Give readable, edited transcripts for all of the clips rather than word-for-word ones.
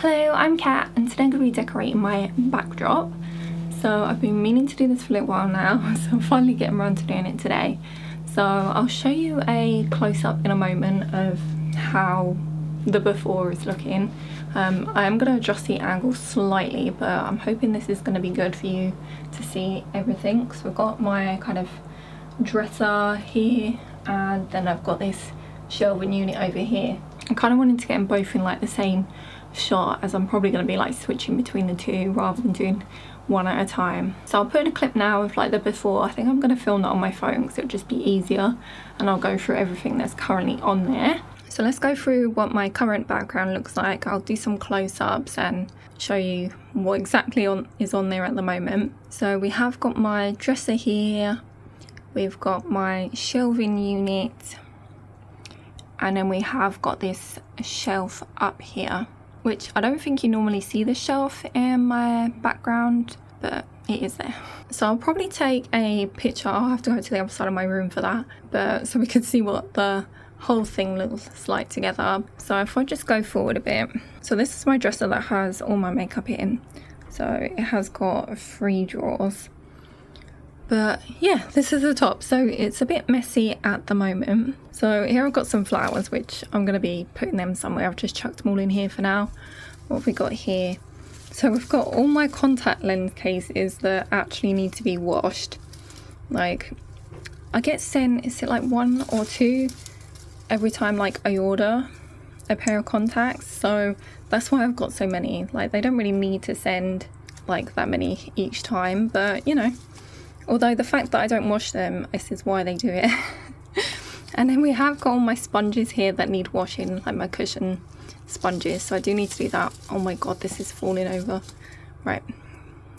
Hello, I'm Kat and today I'm going to be decorating my backdrop. So I've been meaning to do this for a little while now, so I'm finally getting around to doing it today. So I'll show you a close-up in a moment of how the before is looking. I am going to adjust the angle slightly, but I'm hoping this is going to be good for you to see everything. So I've got my kind of dresser here, and then I've got this shelving unit over here. I kind of wanted to get them both in like the same shot, as I'm probably going to be like switching between the two rather than doing one at a time. So I'll put in a clip now of like the before. I think I'm going to film that on my phone because it'll just be easier, and I'll go through everything that's currently on there. So let's go through what my current background looks like. I'll do some close-ups and show you what exactly is on there at the moment. So we have got my dresser here, we've got my shelving unit, and then we have got this shelf up here, which I don't think you normally see the shelf in my background, but it is there. So I'll probably take a picture. I'll have to go to the other side of my room for that, but so we can see what the whole thing looks like together. So if I just go forward a bit, so this is my dresser that has all my makeup in. So it has got 3 drawers. But yeah, this is the top. So it's a bit messy at the moment. So here I've got some flowers, which I'm going to be putting them somewhere. I've just chucked them all in here for now. What have we got here? So we've got all my contact lens cases that actually need to be washed. Like, I get sent, is it like 1 or 2 every time like I order a pair of contacts? So that's why I've got so many. Like, they don't really need to send like that many each time, but you know. Although the fact that I don't wash them, this is why they do it. And then we have got all my sponges here that need washing, like my cushion sponges. So I do need to do that. Oh my god, this is falling over. Right.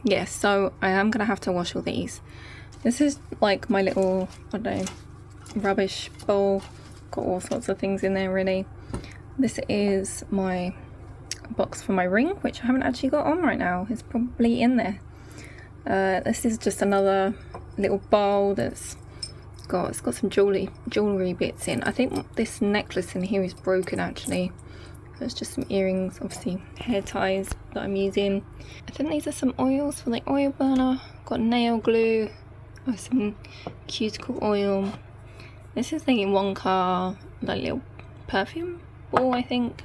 Yeah, so I am going to have to wash all these. This is like my little, I don't know, rubbish bowl. Got all sorts of things in there really. This is my box for my ring, which I haven't actually got on right now. It's probably in there. This is just another little bowl that's got some jewelry bits in. I think this necklace in here is broken actually. There's just some earrings, obviously hair ties that I'm using. I think these are some oils for the oil burner. Got nail glue, some cuticle oil. This is the Wonka, like little perfume ball, I think.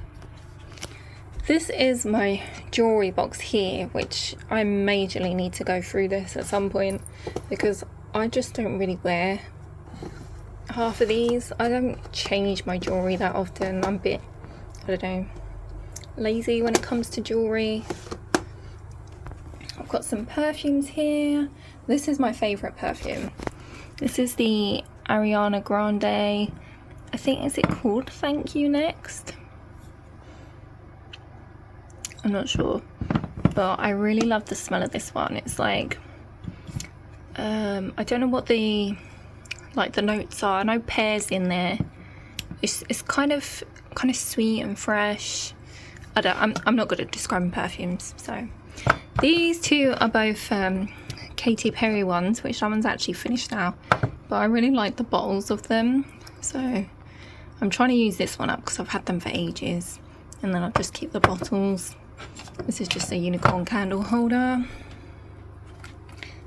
This is my jewellery box here, which I majorly need to go through this at some point because I just don't really wear half of these. I don't change my jewellery that often. I'm a bit, I don't know, lazy when it comes to jewellery. I've got some perfumes here. This is my favourite perfume. This is the Ariana Grande. I think, is it called Thank You Next? I'm not sure, but I really love the smell of this one. It's like, I don't know what the notes are. I know pear's in there. It's kind of sweet and fresh. I'm not good at describing perfumes. So these two are both Katy Perry ones, which that one's actually finished now, but I really like the bottles of them. So I'm trying to use this one up because I've had them for ages, and then I'll just keep the bottles. This is just a unicorn candle holder.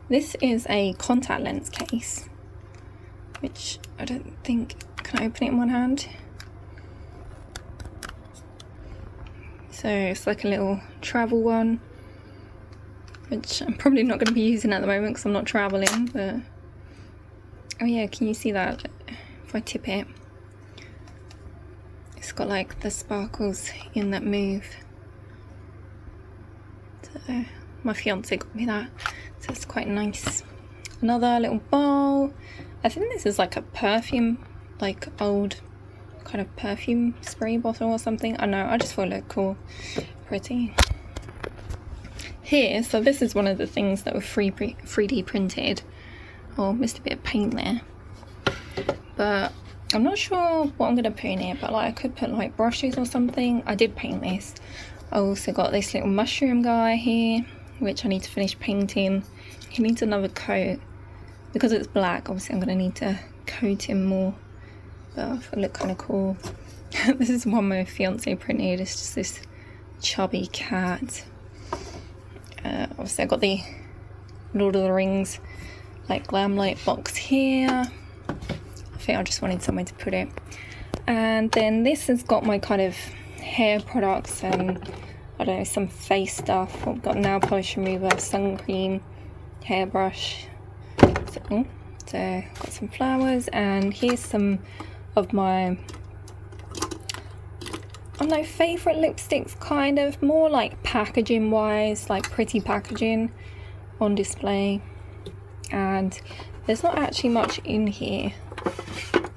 This is a contact lens case, which I don't think, can I open it in one hand? So it's like a little travel one, which I'm probably not going to be using at the moment because I'm not traveling, but oh yeah, can you see that? If I tip it, it's got like the sparkles in that move. So my fiance got me that, so it's quite nice. Another little bowl. I think this is like a perfume, like old kind of perfume spray bottle or something. I know, I just thought it looked cool, pretty. Here, so this is one of the things that were 3D printed. Oh, missed a bit of paint there. But I'm not sure what I'm gonna put in here, but like I could put like brushes or something. I did paint this. I also got this little mushroom guy here, which I need to finish painting. He needs another coat. Because it's black, obviously I'm going to need to coat him more. But I thought it looked kind of cool. This is one my fiance printed. It's just this chubby cat. Obviously I got the Lord of the Rings like glam light box here. I think I just wanted somewhere to put it. And then this has got my kind of hair products and I don't know, some face stuff. I've got nail polish remover, sun cream, hairbrush. So got some flowers, and here's some of my, I don't know, favourite lipsticks, kind of, more like packaging wise, like pretty packaging on display. And there's not actually much in here.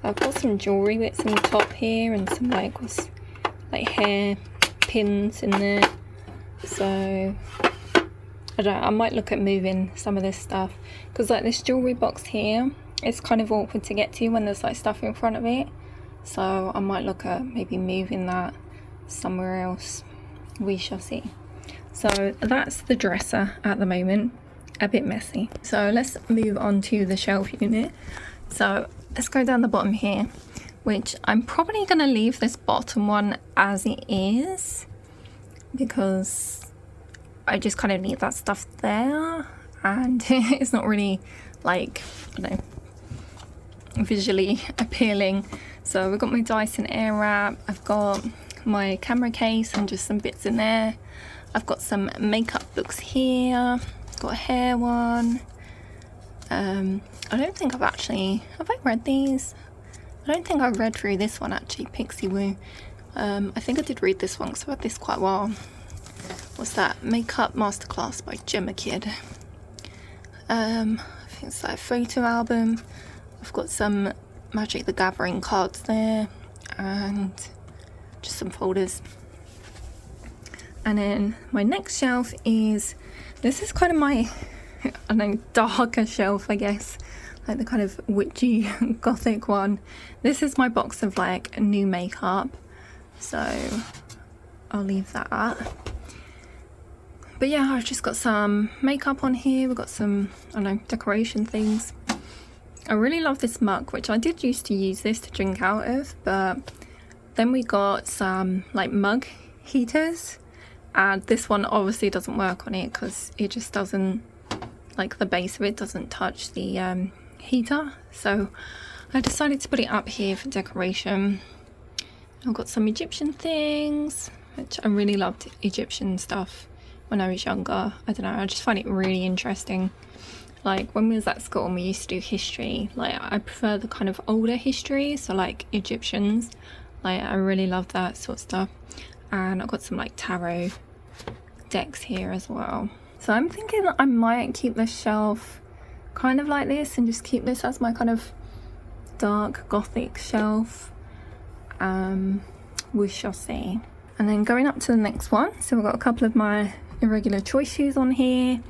I've got some jewellery bits in the top here and some like hair pins in there. So I don't know, I might look at moving some of this stuff, because like this jewellery box here, it's kind of awkward to get to when there's like stuff in front of it. So I might look at maybe moving that somewhere else. We shall see. So that's the dresser at the moment. A bit messy. So let's move on to the shelf unit. So let's go down the bottom here, which I'm probably going to leave this bottom one as it is, because I just kind of need that stuff there, and it's not really like, I don't know, visually appealing. So we've got my Dyson Airwrap, I've got my camera case and just some bits in there. I've got some makeup books here, got a hair one. I don't think have I read these? I don't think I read through this one actually, Pixie Woo. I think I did read this one because I've had this quite a while. What's that? Makeup Masterclass by Gemma Kid. I think it's like a photo album. I've got some Magic the Gathering cards there and just some folders. And then my next shelf is, this is kind of my, I don't know, darker shelf, I guess, like the kind of witchy gothic one. This is my box of like new makeup, so I'll leave that up. But yeah, I've just got some makeup on here. We've got some, I don't know, decoration things. I really love this mug, which I did used to use this to drink out of, but then we got some like mug heaters, and this one obviously doesn't work on it because it just doesn't, like the base of it doesn't touch the heater. So I decided to put it up here for decoration. I've got some Egyptian things, which I really loved Egyptian stuff when I was younger. I don't know, I just find it really interesting. Like when we was at school and we used to do history, like I prefer the kind of older history, so like Egyptians, like I really love that sort of stuff. And I've got some like tarot decks here as well. So I'm thinking I might keep this shelf kind of like this and just keep this as my kind of dark gothic shelf. We shall see. And then going up to the next one, so we've got a couple of my Irregular Choice shoes on here.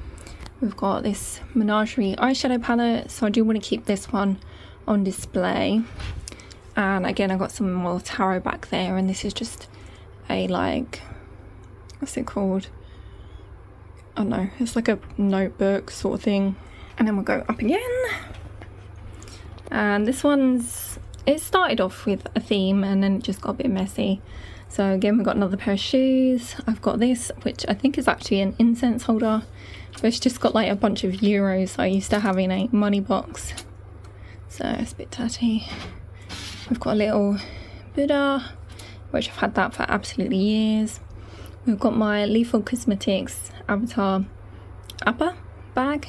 We've got this Menagerie eyeshadow palette, so I do want to keep this one on display. And again, I've got some more tarot back there, and this is just a like, what's it called? I don't know, it's like a notebook sort of thing. And then we'll go up again. And this one's, it started off with a theme and then it just got a bit messy. So again, we've got another pair of shoes. I've got this, which I think is actually an incense holder, but it's just got like a bunch of euros I used to have in a money box. So it's a bit tatty. We've got a little Buddha, which I've had that for absolutely years. We've got my Lethal Cosmetics Avatar upper bag.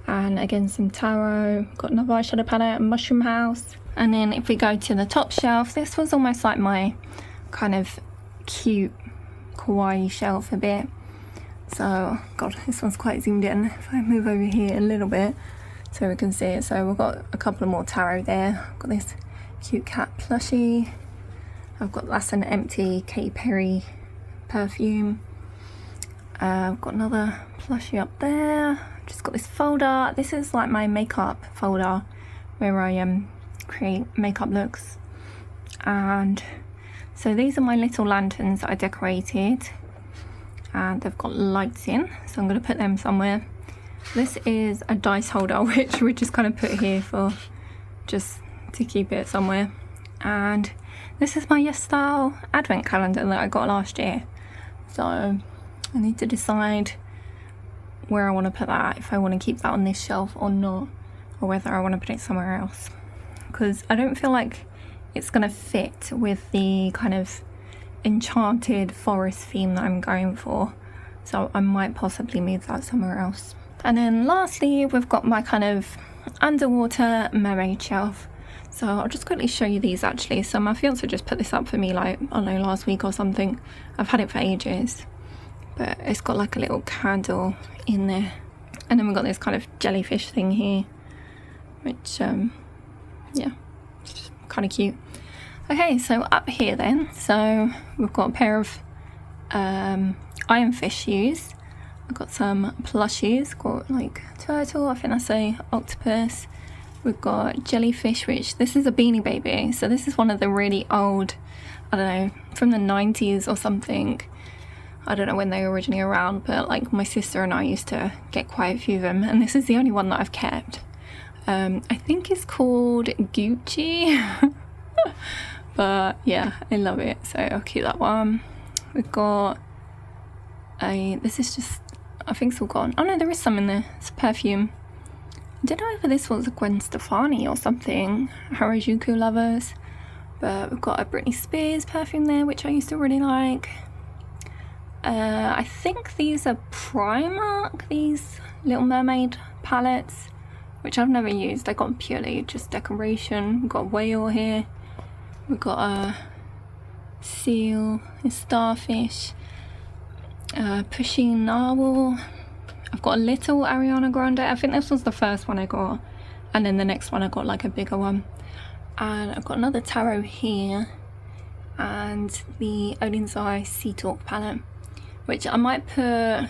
And again, some tarot. Got another eyeshadow palette, Mushroom House. And then if we go to the top shelf, this was almost like my kind of cute kawaii shelf a bit. So, God, this one's quite zoomed in. If I move over here a little bit so we can see it. So we've got a couple of more tarot there. I've got this cute cat plushie. I've got, that's an empty Katy Perry perfume. I've got another plushie up there. Just got this folder. This is like my makeup folder where I create makeup looks. And so these are my little lanterns that I decorated, and they've got lights in, so I'm going to put them somewhere. This is a dice holder, which we just kind of put here for just to keep it somewhere. And this is my Yes Style advent calendar that I got last year. So I need to decide where I want to put that, if I want to keep that on this shelf or not, or whether I want to put it somewhere else, because I don't feel like it's going to fit with the kind of enchanted forest theme that I'm going for, so I might possibly move that somewhere else. And then lastly, we've got my kind of underwater mermaid shelf. So I'll just quickly show you these actually. So my fiance just put this up for me, like, I don't know, last week or something. I've had it for ages, but it's got like a little candle in there. And then we've got this kind of jellyfish thing here, which yeah, it's just kind of cute. Okay, so up here then, so we've got a pair of ironfish shoes. I've got some plushies, got like turtle, I think that's a octopus. We've got jellyfish, which this is a Beanie Baby. So this is one of the really old, I don't know, from the 90s or something. I don't know when they were originally around, but like my sister and I used to get quite a few of them. And this is the only one that I've kept. I think it's called Gucci. But yeah, I love it. So I'll keep that one. We've got this is just, I think it's all gone. Oh no, there is some in there. It's perfume. I don't know if this was a Gwen Stefani or something, Harajuku lovers. But we've got a Britney Spears perfume there, which I used to really like. I think these are Primark, these Little Mermaid palettes, which I've never used. They got purely just decoration. We've got a whale here. We've got a seal, a starfish, pushing narwhal. I've got a little Ariana Grande. I think this was the first one I got, and then the next one I got like a bigger one. And I've got another tarot here, and the Odin's Eye Sea Talk palette, which I might put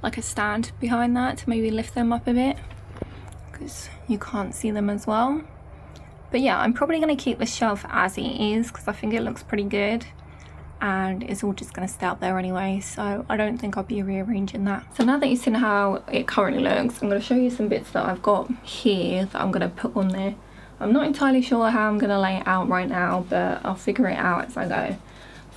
like a stand behind that to maybe lift them up a bit, because you can't see them as well. But yeah, I'm probably going to keep the shelf as it is, because I think it looks pretty good. And it's all just going to stay up there anyway, so I don't think I'll be rearranging that. So now that you've seen how it currently looks, I'm going to show you some bits that I've got here that I'm going to put on there. I'm not entirely sure how I'm going to lay it out right now, but I'll figure it out as I go.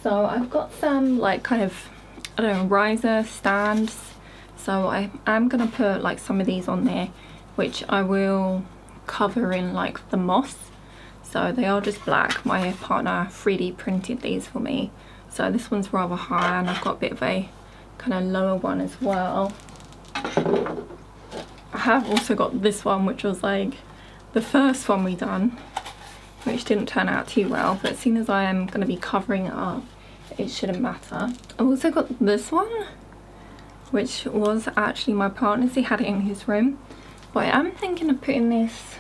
So I've got some like kind of, I don't know, riser stands. So I am going to put like some of these on there, which I will cover in like the moss. So they are just black. My partner 3D printed these for me. So this one's rather high, and I've got a bit of a kind of lower one as well. I have also got this one, which was like the first one we done, which didn't turn out too well, but seeing as I am going to be covering it up, it shouldn't matter. I've also got this one, which was actually my partner's. He had it in his room, but I am thinking of putting this,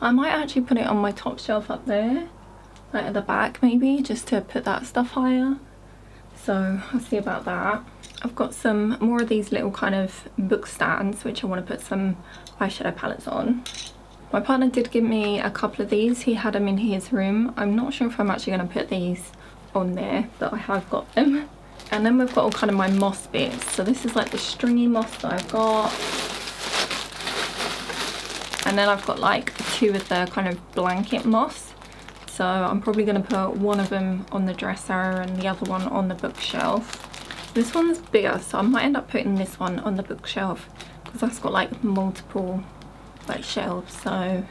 I might actually put it on my top shelf up there, like at the back maybe, just to put that stuff higher. So I'll see about that. I've got some more of these little kind of book stands, which I want to put some eyeshadow palettes on. My partner did give me a couple of these. He had them in his room. I'm not sure if I'm actually going to put these on there, but I have got them. And then we've got all kind of my moss bits. So this is like the stringy moss that I've got. And then I've got like two of the kind of blanket moss. So I'm probably going to put one of them on the dresser and the other one on the bookshelf. This one's bigger, so I might end up putting this one on the bookshelf, because that's got like multiple like shelves, so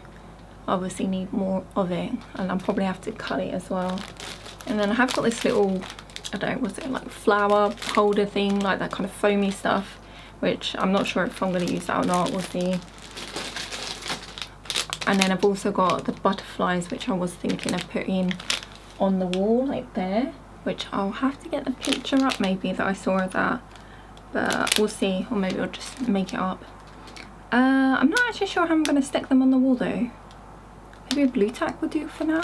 obviously need more of it, and I'll probably have to cut it as well. And then I have got this little, I don't know, was it like flower holder thing, like that kind of foamy stuff, which I'm not sure if I'm going to use that or not, we'll see. And then I've also got the butterflies, which I was thinking of putting on the wall like there, which I'll have to get the picture up maybe that I saw of that, but we'll see, or maybe I'll just make it up. I'm not actually sure how I'm going to stick them on the wall though. Maybe a blue tack will do for now.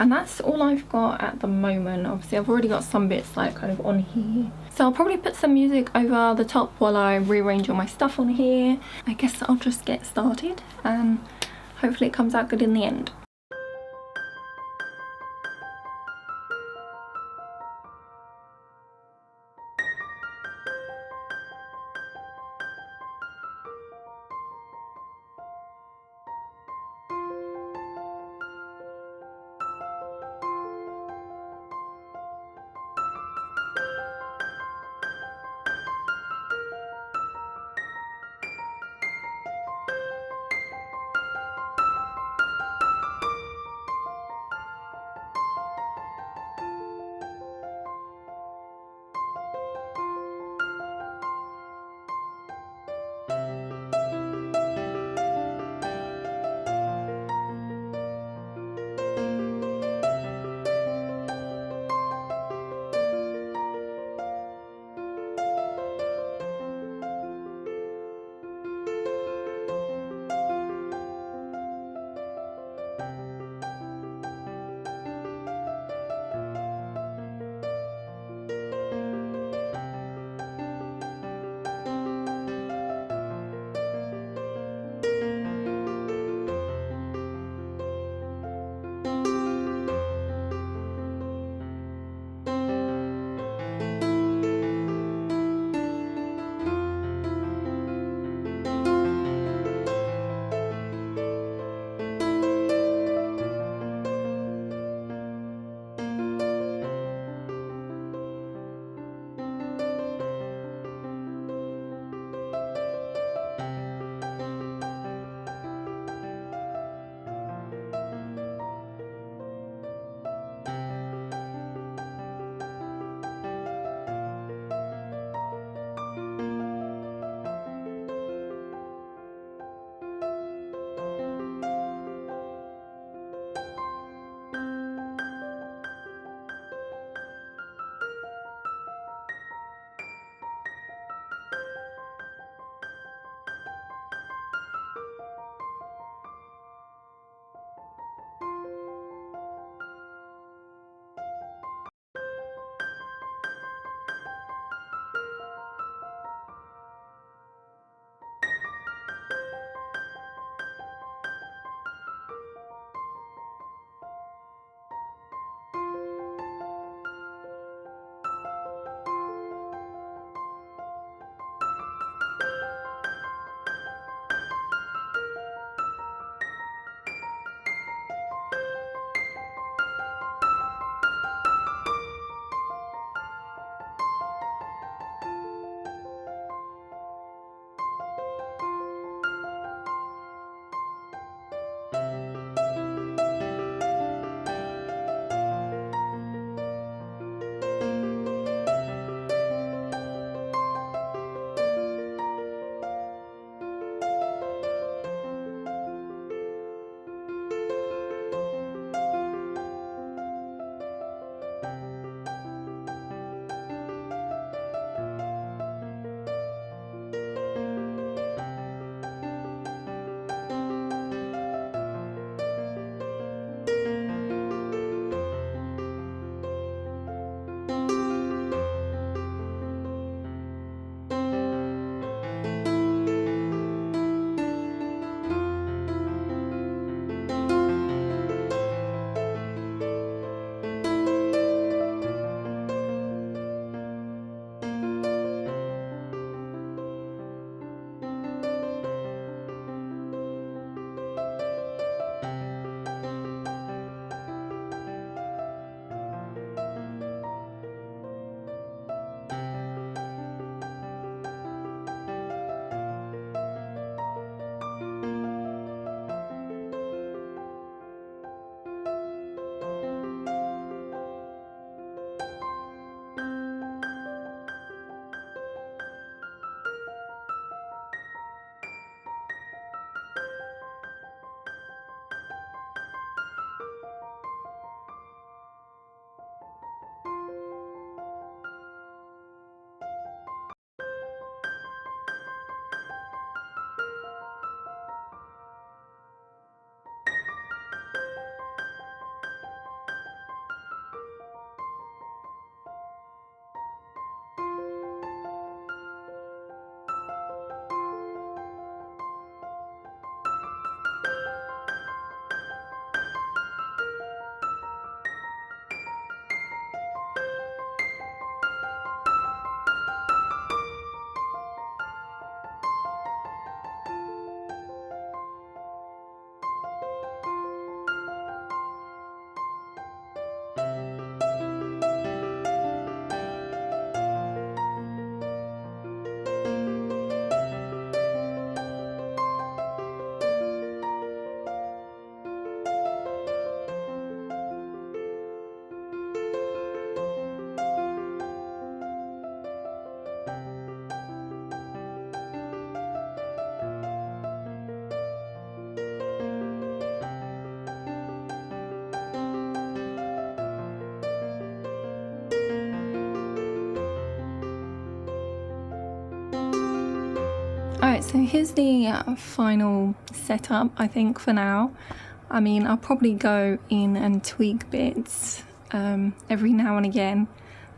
And that's all I've got at the moment. Obviously I've already got some bits like kind of on here, so I'll probably put some music over the top while I rearrange all my stuff on here. I guess I'll just get started and hopefully it comes out good in the end. Alright, so here's the final setup, I think, for now. I mean, I'll probably go in and tweak bits every now and again,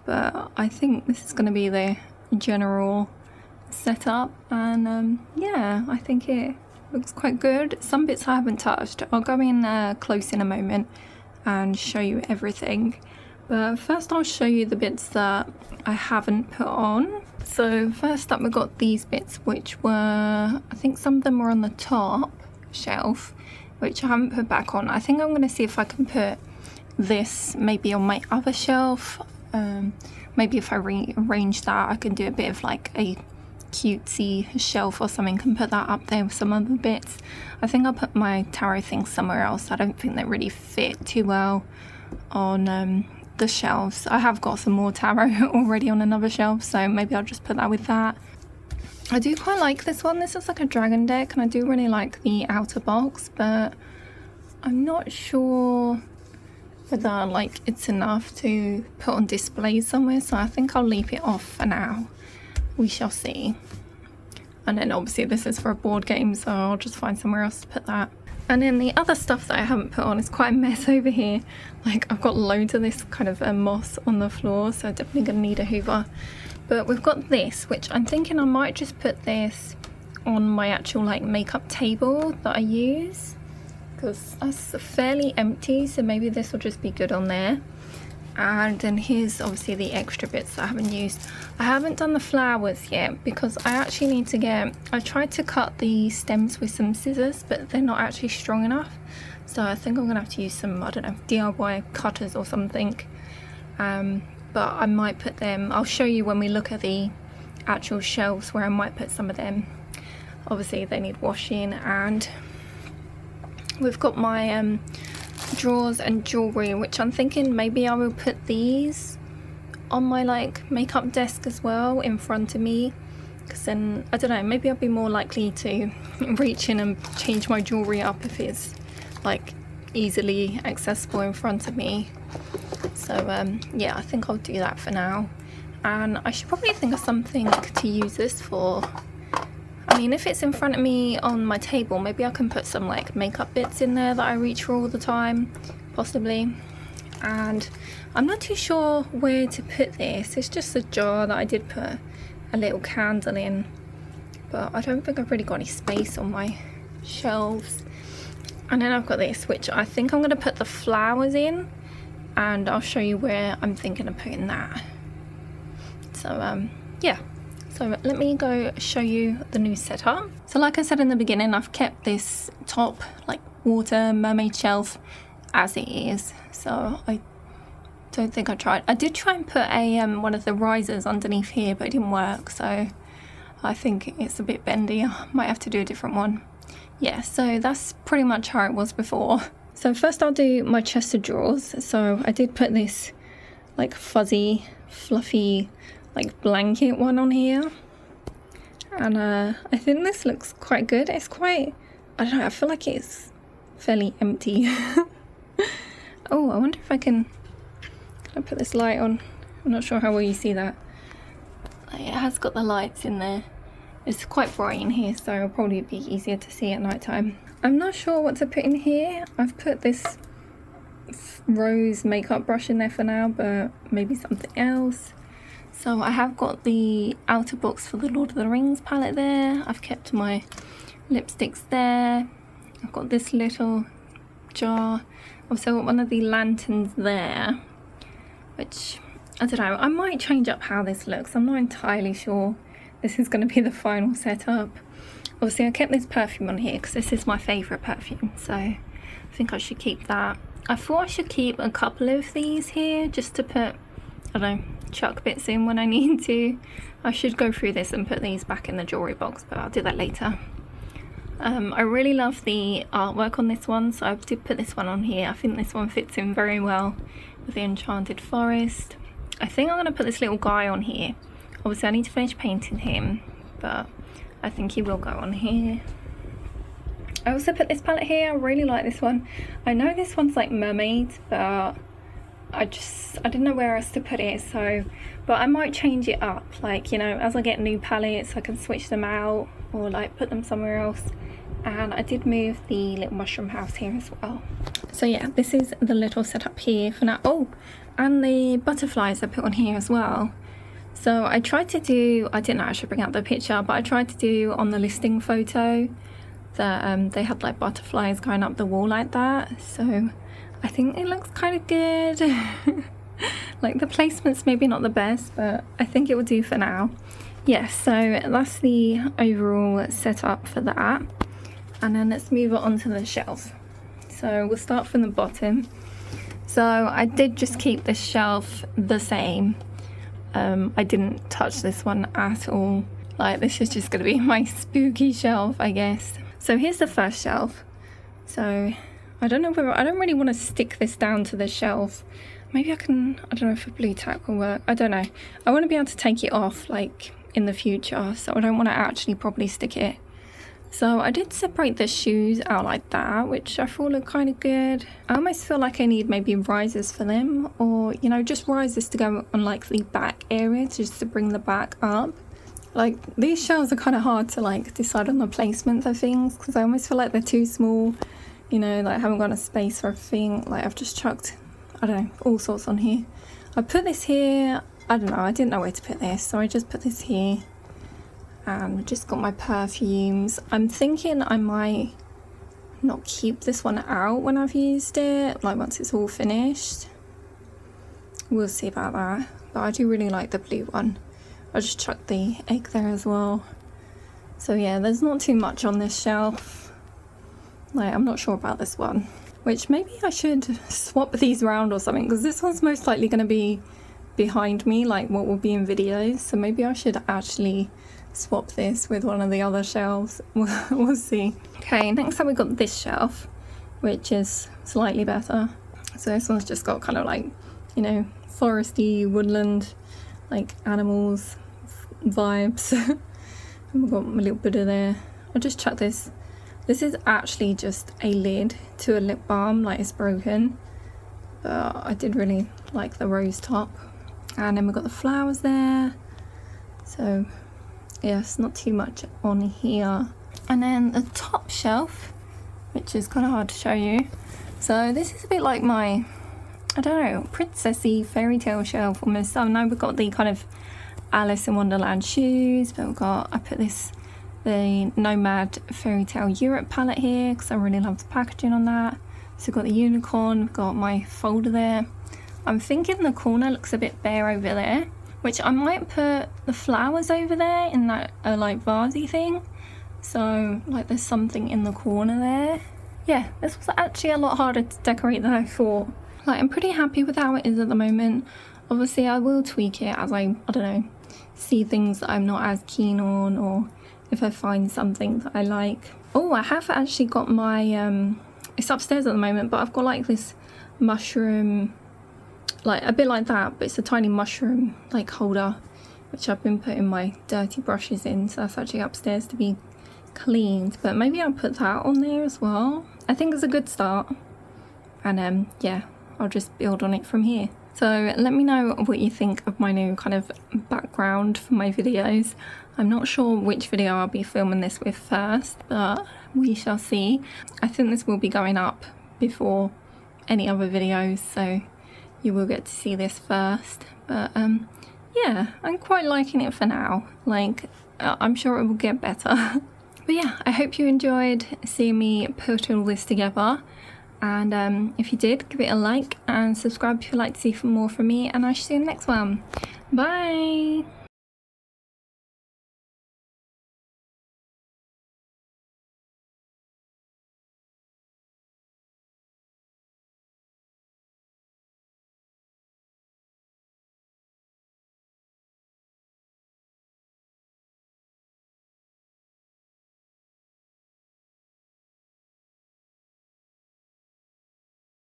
but I think this is going to be the general setup, and yeah, I think it looks quite good. Some bits I haven't touched. I'll go in close in a moment and show you everything, but first I'll show you the bits that I haven't put on. So first up, we've got these bits, which were, I think some of them were on the top shelf, which I haven't put back on. I think I'm going to see if I can put this maybe on my other shelf. Maybe if I rearrange that, I can do a bit of like a cutesy shelf or something, and put that up there with some other bits. I think I'll put my tarot things somewhere else. I don't think they really fit too well on the shelves. I have got some more tarot already on another shelf, so maybe I'll just put that with that. I do quite like this one. This is like a dragon deck, and I do really like the outer box, but I'm not sure whether like it's enough to put on display somewhere, so I think I'll leave it off for now. We shall see. And then obviously this is for a board game, so I'll just find somewhere else to put that. And then the other stuff that I haven't put on is quite a mess over here. Like, I've got loads of this kind of moss on the floor, so I'm definitely going to need a hoover. But we've got this, which I'm thinking I might just put this on my actual like makeup table that I use, because that's fairly empty, so maybe this will just be good on there. And then here's obviously the extra bits that I haven't used. I haven't done the flowers yet because I actually need to get, I tried to cut the stems with some scissors, but they're not actually strong enough, so I think I'm gonna have to use some, I don't know, DIY cutters or something. But I might put them, I'll show you when we look at the actual shelves where I might put some of them. Obviously they need washing. And we've got my drawers and jewelry, which I'm thinking maybe I will put these on my like makeup desk as well in front of me, because then I don't know, maybe I'll be more likely to reach in and change my jewelry up if it's like easily accessible in front of me. So yeah, I think I'll do that for now. And I should probably think of something to use this for. I mean, if it's in front of me on my table, maybe I can put some like makeup bits in there that I reach for all the time, possibly. And I'm not too sure where to put this. It's just a jar that I did put a little candle in, but I don't think I've really got any space on my shelves. And then I've got this, which I think I'm going to put the flowers in, and I'll show you where I'm thinking of putting that. So yeah. So let me go show you the new setup. So like I said in the beginning, I've kept this top like water mermaid shelf as it is. So I don't think I tried. I did try and put a one of the risers underneath here, but it didn't work. So I think it's a bit bendy. I might have to do a different one. Yeah, so that's pretty much how it was before. So first I'll do my chest of drawers. So I did put this like fuzzy, fluffy like blanket one on here, and I think this looks quite good. It's quite, I don't know, I feel like it's fairly empty. Oh, I wonder if can I put this light on? I'm not sure how well you see that. It has got the lights in there. It's quite bright in here, so it'll probably be easier to see at night time. I'm not sure what to put in here. I've put this rose makeup brush in there for now, but maybe something else. So I have got the outer box for the Lord of the Rings palette there. I've kept my lipsticks there. I've got this little jar. I've also got one of the lanterns there, which, I don't know, I might change up how this looks. I'm not entirely sure this is going to be the final setup. Obviously I kept this perfume on here because this is my favourite perfume, so I think I should keep that. I thought I should keep a couple of these here just to put, I don't know, chuck bits in when I need to. I should go through this and put these back in the jewelry box, but I'll do that later. I really love the artwork on this one, so I did put this one on here. I think this one fits in very well with the Enchanted Forest. I think I'm going to put this little guy on here. Obviously I need to finish painting him, but I think he will go on here. I also put this palette here. I really like this one. I know this one's like mermaid, but I didn't know where else to put it, so, but I might change it up, like, you know, as I get new palettes I can switch them out or like put them somewhere else. And I did move the little mushroom house here as well. So yeah, this is the little setup here for now. Oh, and the butterflies I put on here as well. So I tried to do, I didn't actually bring out the picture, but I tried to do on the listing photo that they had like butterflies going up the wall like that. So I think it looks kind of good. Like the placement's maybe not the best, but I think it will do for now. Yes, so that's the overall setup for that. And then let's move it onto the shelf. So we'll start from the bottom. So I did just keep this shelf the same. I didn't touch this one at all. Like, this is just gonna be my spooky shelf, I guess. So here's the first shelf. So I don't know whether, I don't really want to stick this down to the shelf. Maybe I can, I don't know if a blue tack will work. I don't know. I want to be able to take it off like in the future, so I don't want to actually properly stick it. So I did separate the shoes out like that, which I thought looked kind of good. I almost feel like I need maybe risers for them, or, you know, just risers to go on like the back area, just to bring the back up. Like, these shelves are kind of hard to like decide on the placement of things, because I almost feel like they're too small, you know, like I haven't got a space for everything. Like, I've just chucked, I don't know, all sorts on here. I put this here, I don't know, I didn't know where to put this, so I just put this here. And just got my perfumes. I'm thinking I might not keep this one out when I've used it, like once it's all finished. We'll see about that. But I do really like the blue one. I just chucked the egg there as well. So yeah, there's not too much on this shelf. Like, I'm not sure about this one. Which maybe I should swap these around or something, because this one's most likely going to be behind me, like what will be in videos. So maybe I should actually swap this with one of the other shelves. We'll see. Okay, next up we got this shelf, which is slightly better. So this one's just got kind of like, you know, foresty, woodland, like animals vibes. And we've got my little Buddha there. I'll just chuck this. This is actually just a lid to a lip balm, like it's broken. But I did really like the rose top. And then we've got the flowers there. So yes, not too much on here. And then the top shelf, which is kind of hard to show you. So this is a bit like my, I don't know, princessy fairy tale shelf almost. So now we've got the kind of Alice in Wonderland shoes, but we've got, I put this, the Nomad Fairy Tale Europe palette here, because I really love the packaging on that. So we've got the unicorn, we've got my folder there. I'm thinking the corner looks a bit bare over there, which I might put the flowers over there in that like vasey thing. So like there's something in the corner there. Yeah, this was actually a lot harder to decorate than I thought. Like, I'm pretty happy with how it is at the moment. Obviously I will tweak it as I don't know, see things that I'm not as keen on, or if I find something that I like. Oh, I have actually got my it's upstairs at the moment, but I've got like this mushroom, like a bit like that, but it's a tiny mushroom like holder, which I've been putting my dirty brushes in, so that's actually upstairs to be cleaned. But maybe I'll put that on there as well. I think it's a good start, and yeah, I'll just build on it from here. So let me know what you think of my new kind of background for my videos. I'm not sure which video I'll be filming this with first, but we shall see. I think this will be going up before any other videos, so you will get to see this first. But yeah, I'm quite liking it for now. Like, I'm sure it will get better. But yeah, I hope you enjoyed seeing me put all this together. And if you did, give it a like and subscribe if you'd like to see more from me, and I shall see you in the next one. Bye!